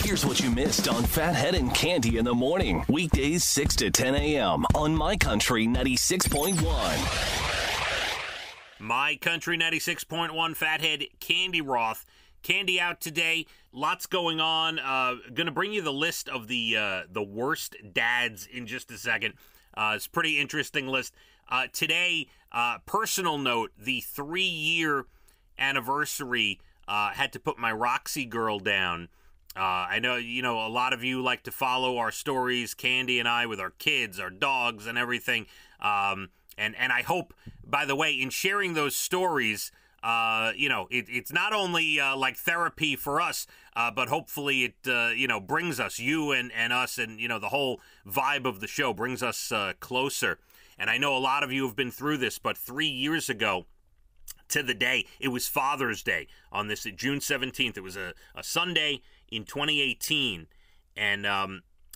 Here's what you missed on Phathead and Cande in the morning. Weekdays 6 to 10 a.m. on My Country 96.1. My Country 96.1, Phathead, Cande Roth. Cande out today. Lots going on. Going to bring you the list of the worst dads in just a second. It's a pretty interesting list. Today, personal note, the 3-year anniversary, had to put my Roxy girl down. I know, a lot of you like to follow our stories, Cande and I, with our kids, our dogs, and everything. And I hope, by the way, in sharing those stories, it's not only like therapy for us, but hopefully it, brings us, you and us, and, the whole vibe of the show brings us closer. And I know a lot of you have been through this, but 3 years ago to the day, it was Father's Day on this June 17th. It was a Sunday in 2018, and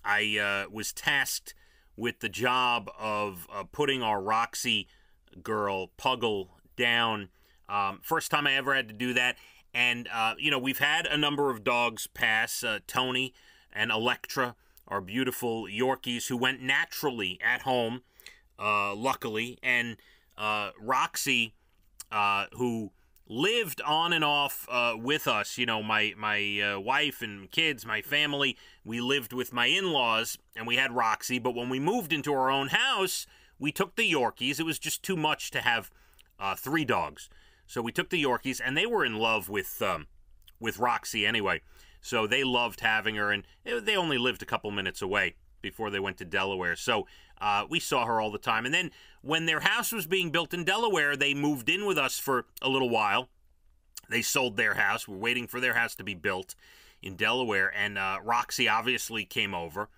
I was tasked with the job of putting our Roxy girl, Puggle, down. First time I ever had to do that. And, we've had a number of dogs pass, Tony and Electra, our beautiful Yorkies, who went naturally at home, luckily. And Roxy, who lived on and off with us, my wife and kids, my family. We lived with my in-laws, and we had Roxy. But when we moved into our own house, we took the Yorkies. It was just too much to have 3 dogs. So we took the Yorkies, and they were in love with Roxy anyway. So they loved having her, and they only lived a couple minutes away before they went to Delaware. So we saw her all the time. And then when their house was being built in Delaware, they moved in with us for a little while. They sold their house. We're waiting for their house to be built in Delaware. And Roxy obviously came over,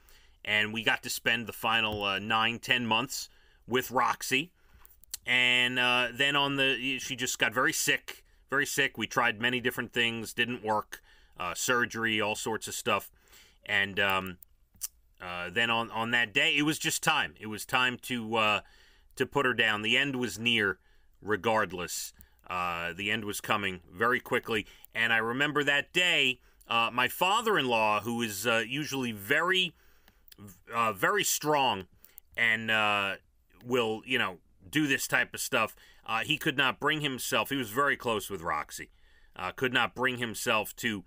and we got to spend the final 9-10 months with Roxy. And then she just got very sick, very sick. We tried many different things, didn't work, surgery, all sorts of stuff. And then on that day, it was just time. It was time to put her down. The end was near, regardless. The end was coming very quickly. And I remember that day, my father-in-law, who is usually very, very strong and will, do this type of stuff, he could not bring himself. He was very close with Roxy. Could not bring himself to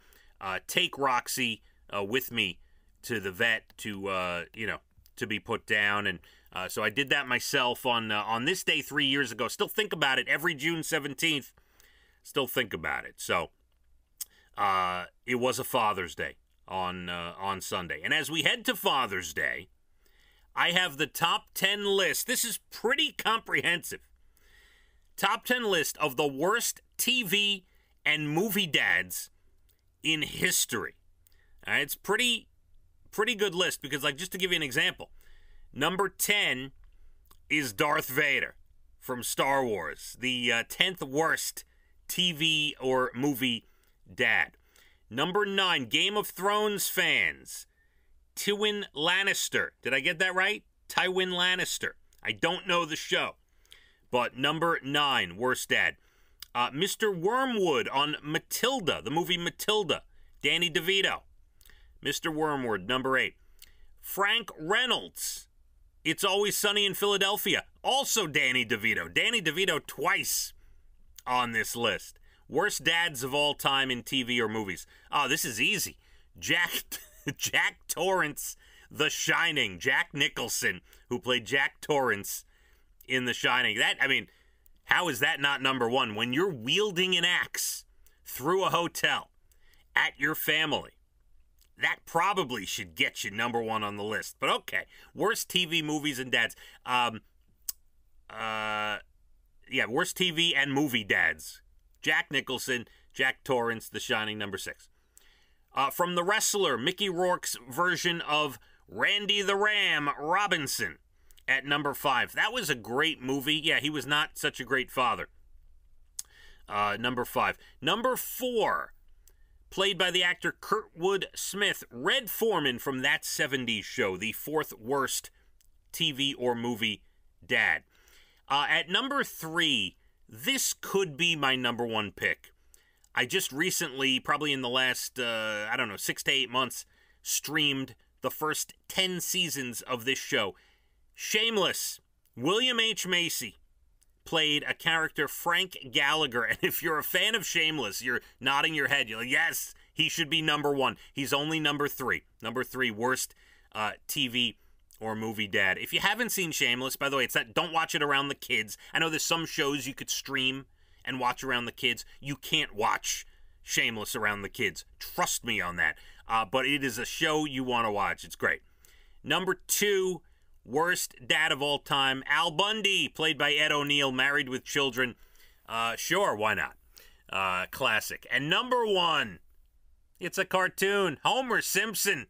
take Roxy with me to the vet to be put down. And so I did that myself on this day 3 years ago. Still think about it every June 17th. Still think about it. So it was a Father's Day on Sunday. And as we head to Father's Day, I have the top 10 list. This is pretty comprehensive. Top 10 list of the worst TV and movie dads in history. All right, it's pretty good list because, just to give you an example, number 10 is Darth Vader from Star Wars, the 10th worst TV or movie dad. Number 9, Game of Thrones fans, Tywin Lannister. Did I get that right? Tywin Lannister. I don't know the show. But number 9, worst dad. Mr. Wormwood on Matilda, the movie Matilda. Danny DeVito. Mr. Wormwood, number 8. Frank Reynolds. It's Always Sunny in Philadelphia. Also Danny DeVito. Danny DeVito twice on this list. Worst dads of all time in TV or movies. Oh, this is easy. Jack Torrance, The Shining. Jack Nicholson, who played Jack Torrance in The Shining. How is that not number 1? When you're wielding an axe through a hotel at your family, that probably should get you number 1 on the list. But okay, worst TV, movies, and dads. Worst TV and movie dads. Jack Nicholson, Jack Torrance, The Shining, number 6. From The Wrestler, Mickey Rourke's version of Randy the Ram Robinson at number 5. That was a great movie. Yeah, he was not such a great father. Number 5. Number 4, played by the actor Kurtwood Smith, Red Foreman from That 70s Show, the 4th worst TV or movie dad. At number 3, this could be my number 1 pick. I just recently, probably in the last, 6 to 8 months, streamed the first 10 seasons of this show. Shameless. William H. Macy played a character, Frank Gallagher. And if you're a fan of Shameless, you're nodding your head. You're like, yes, he should be number one. He's only number 3. Number 3 worst TV or movie dad. If you haven't seen Shameless, by the way, don't watch it around the kids. I know there's some shows you could stream and watch around the kids. You can't watch Shameless around the kids. Trust me on that. But it is a show you want to watch. It's great. Number 2, worst dad of all time, Al Bundy, played by Ed O'Neill, Married with Children. Sure, why not? Classic. And number 1, it's a cartoon. Homer Simpson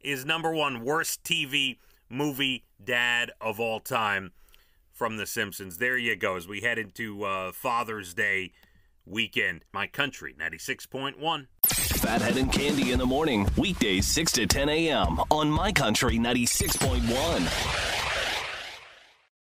is number 1 worst TV movie dad of all time from The Simpsons. There you go, as we head into Father's Day weekend. My Country, 96.1. Phathead and Cande in the morning, weekdays 6 to 10 a.m. on My Country 96.1.